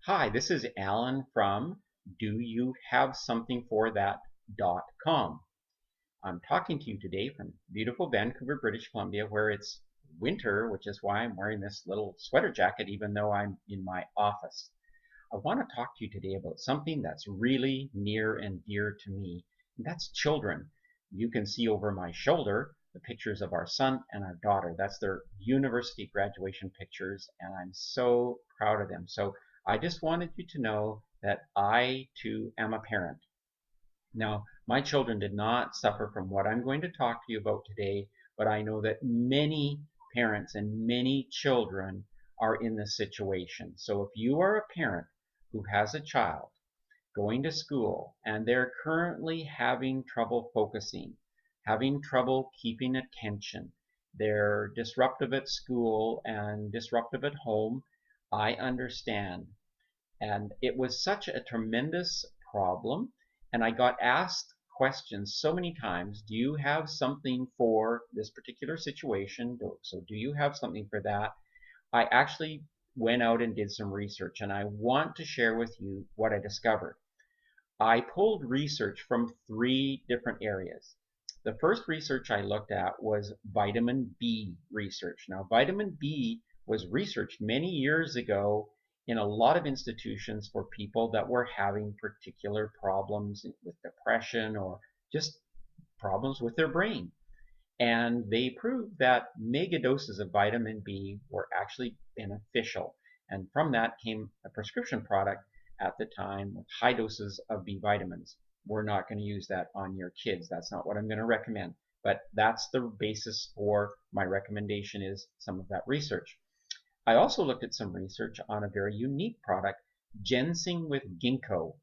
Hi, this is Alan from doyouhavesomethingforthat.com. I'm talking to you today from beautiful Vancouver, British Columbia, where it's winter, which is why I'm wearing this little sweater jacket even though I'm in my office. I want to talk to you today about something that's really near and dear to me, and that's children. You can see over my shoulder the pictures of our son and our daughter. That's their university graduation pictures, and I'm so proud of them. So I just wanted you to know that I too am a parent. Now, my children did not suffer from what I'm going to talk to you about today, but I know that many parents and many children are in this situation. So if you are a parent who has a child going to school and they're currently having trouble focusing, having trouble keeping attention, they're disruptive at school and disruptive at home, I understand. And it was such a tremendous problem. And I got asked questions so many times. Do you have something for this particular situation? So do you have something for that? I actually went out and did some research, and I want to share with you what I discovered. I pulled research from 3 different areas. The first research I looked at was vitamin B research. Now, vitamin B was researched many years ago in a lot of institutions for people that were having particular problems with depression or just problems with their brain. And they proved that mega doses of vitamin B were actually beneficial. And from that came a prescription product at the time with high doses of B vitamins. We're not going to use that on your kids. That's not what I'm going to recommend. But that's the basis for my recommendation, is some of that research. I also looked at some research on a very unique product, ginseng with ginkgo.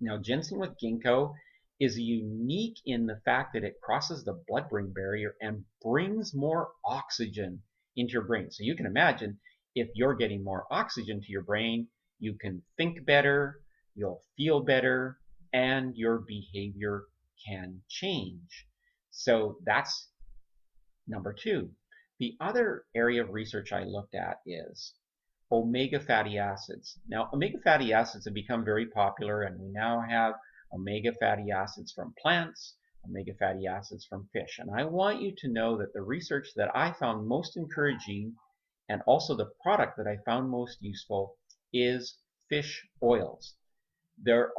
Now, ginseng with ginkgo is unique in the fact that it crosses the blood-brain barrier and brings more oxygen into your brain. So you can imagine, if you're getting more oxygen to your brain, you can think better, you'll feel better, and your behavior can change. So that's number 2. The other area of research I looked at is omega fatty acids. Now, omega fatty acids have become very popular, and we now have omega fatty acids from plants, omega fatty acids from fish. And I want you to know that the research that I found most encouraging, and also the product that I found most useful, is fish oils. There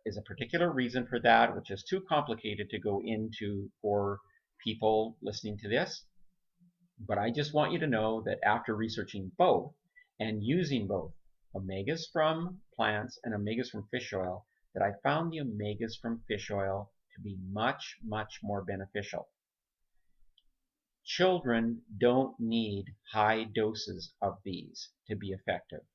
is a particular reason for that, which is too complicated to go into for people listening to this. But I just want you to know that after researching both and using both omegas from plants and omegas from fish oil, that I found the omegas from fish oil to be much, much more beneficial. Children don't need high doses of these to be effective.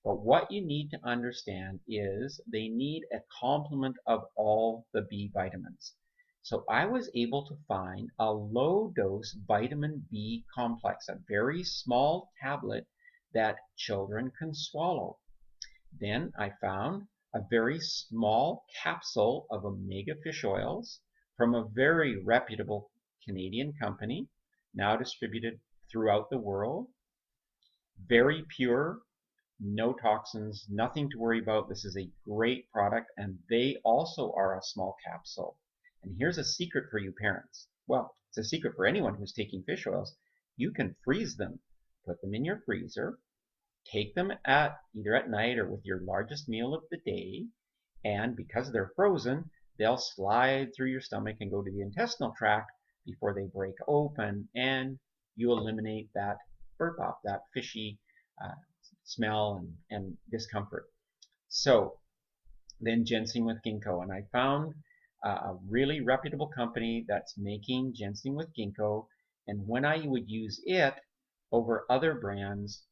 But what you need to understand is they need a complement of all the B vitamins. So I was able to find a low-dose vitamin B complex, a very small tablet that children can swallow. Then I found a very small capsule of omega fish oils from a very reputable Canadian company, now distributed throughout the world. Very pure, no toxins, nothing to worry about. This is a great product, and they also are a small capsule. And here's a secret for you parents. Well, it's a secret for anyone who's taking fish oils. You can freeze them, put them in your freezer, take them either at night or with your largest meal of the day, and because they're frozen, they'll slide through your stomach and go to the intestinal tract before they break open, and you eliminate that burp up, that fishy smell and discomfort. So then ginseng with ginkgo, and I found a really reputable company that's making ginseng with ginkgo, and when I would use it over other brands,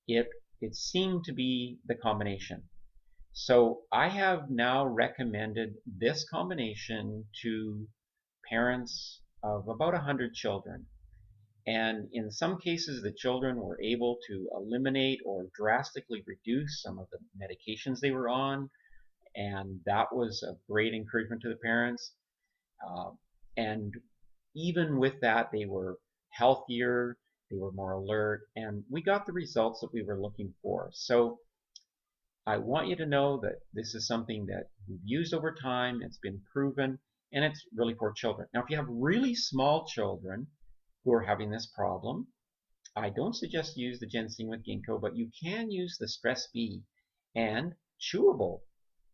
it seemed to be the combination. So I have now recommended this combination to parents of about 100 children. And in some cases, the children were able to eliminate or drastically reduce some of the medications they were on, and that was a great encouragement to the parents. And even with that, they were healthier, they were more alert, and we got the results that we were looking for. So I want you to know that this is something that we've used over time, it's been proven, and it's really for children. Now, if you have really small children who are having this problem, I don't suggest you use the ginseng with ginkgo, but you can use the stress bee and chewable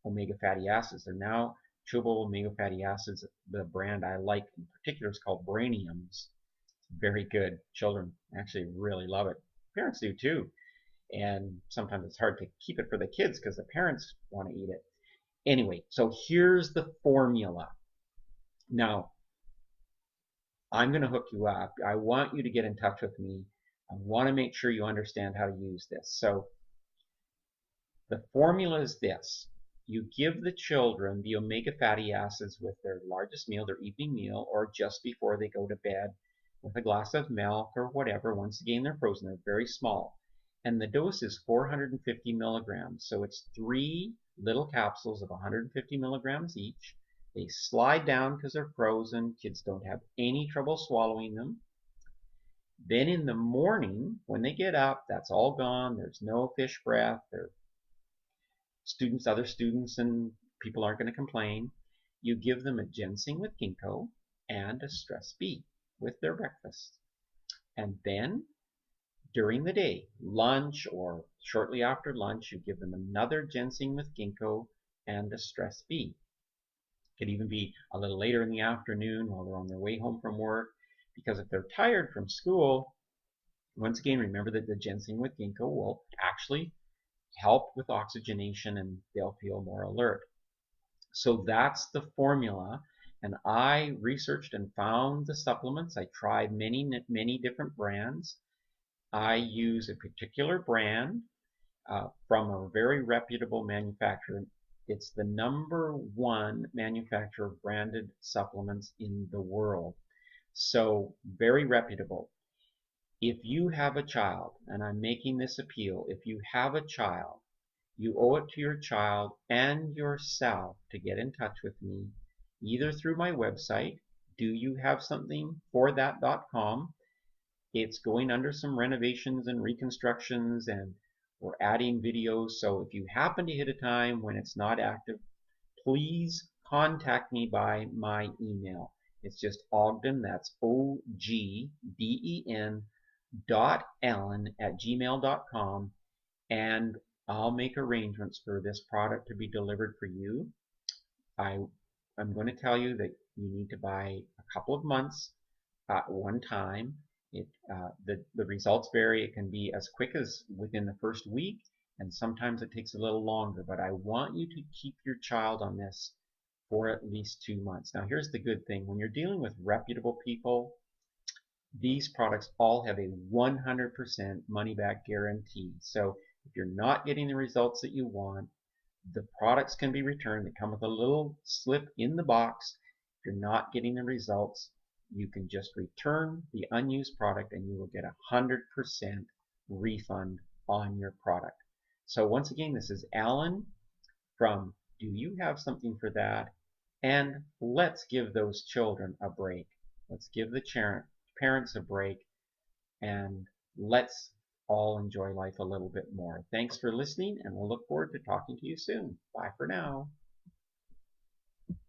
omega fatty acids. They're now chewable omega fatty acids. The brand I like in particular is called Brainiums. It's very good. Children actually really love it. Parents do too. And sometimes it's hard to keep it for the kids because the parents want to eat it. Anyway, so here's the formula. Now, I'm going to hook you up. I want you to get in touch with me. I want to make sure you understand how to use this. So the formula is this. You give the children the omega fatty acids with their largest meal, their evening meal, or just before they go to bed with a glass of milk or whatever. Once again, they're frozen. They're very small. And the dose is 450 milligrams. So it's 3 little capsules of 150 milligrams each. They slide down because they're frozen. Kids don't have any trouble swallowing them. Then in the morning, when they get up, that's all gone. There's no fish breath. Other students and people aren't going to complain. You give them a ginseng with ginkgo and a stress bee with their breakfast. And then during the day, lunch or shortly after lunch, you give them another ginseng with ginkgo and a stress bee. It could even be a little later in the afternoon while they're on their way home from work, because if they're tired from school, once again, remember that the ginseng with ginkgo will actually help with oxygenation and they'll feel more alert. So that's the formula. And I researched and found the supplements. I tried many different brands. I use a particular brand from a very reputable manufacturer. It's the #1 manufacturer of branded supplements in the world. So very reputable. If you have a child, and I'm making this appeal, if you have a child, you owe it to your child and yourself to get in touch with me, either through my website, doyouhavesomethingforthat.com. It's going under some renovations and reconstructions, and we're adding videos. So if you happen to hit a time when it's not active, please contact me by my email. It's just Ogden, that's OGDEN .allen@gmail.com, and I'll make arrangements for this product to be delivered for you. I'm going to tell you that you need to buy a couple of months at one time. The results vary. It can be as quick as within the first week, and sometimes it takes a little longer, but I want you to keep your child on this for at least 2 months. Now here's the good thing. When you're dealing with reputable people, these products all have a 100% money-back guarantee. So if you're not getting the results that you want, the products can be returned. They come with a little slip in the box. If you're not getting the results, you can just return the unused product and you will get 100% refund on your product. So once again, this is Alan from Do You Have Something for That? And let's give those children a break. Let's give the parents a break, and let's all enjoy life a little bit more. Thanks for listening, and we'll look forward to talking to you soon. Bye for now.